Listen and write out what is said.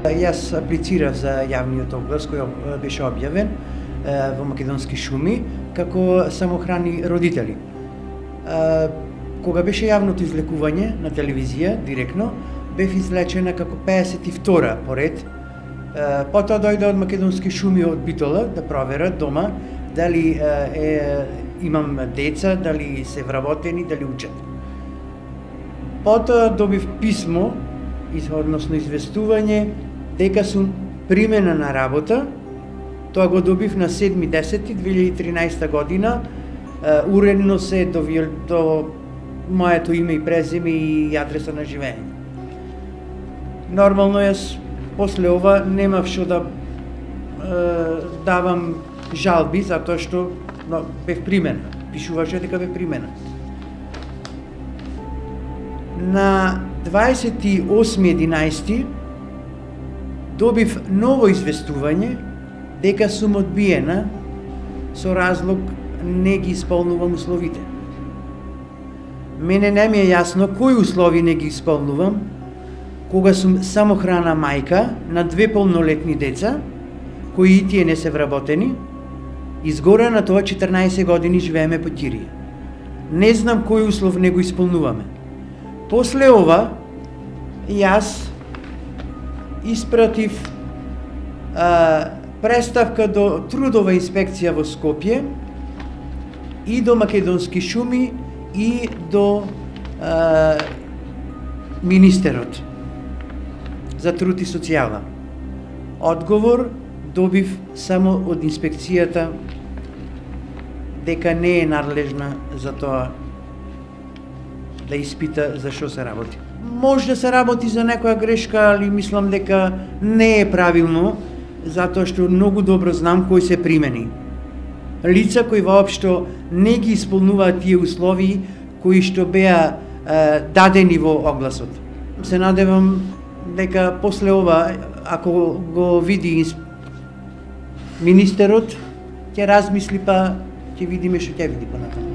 Јас аплицирав за јавниот оглас кој беше објавен во Македонски шуми како самохрани родители. Кога беше јавното излекување на телевизија, директно, бев излечена како 52-ра поред. Потоа дојде од Македонски шуми од Битола да проверат дома дали имам деца, дали се вработени, дали учат. Потоа добив писмо, односно известување, дека сум примена на работа. Тоа го добив на 7.10.2013 година. Уредно се до моето име и презиме и адреса на живење. Нормално јас после ова немав што да давам жалби, затоа што бев примена. Пишуваше дека бев примена. На 28.11. добив ново известување дека сум одбиена со разлог не ги исполнувам условите. Мене не ми е јасно кои услови не ги исполнувам, кога сум самохрана мајка на 2 полнолетни деца, кои и тие не се вработени, изгора на тоа 14 години живееме по Кирија. Не знам кој услов не го исполнуваме. После ова, јас испратив преставка до трудова инспекција во Скопје и до Македонски шуми и до министерот за труд и социјала. Одговор добив само од инспекцијата дека не е надлежна за тоа да испита за што се работи. Може да се работи за некоја грешка, али мислам дека не е правилно, затоа што многу добро знам кои се примени. Лица кои воопшто не ги исполнуваат тие услови кои што беа дадени во огласот. Се надевам дека после ова, ако го види министерот, ќе размисли, па ќе видиме што ќе види понатаму.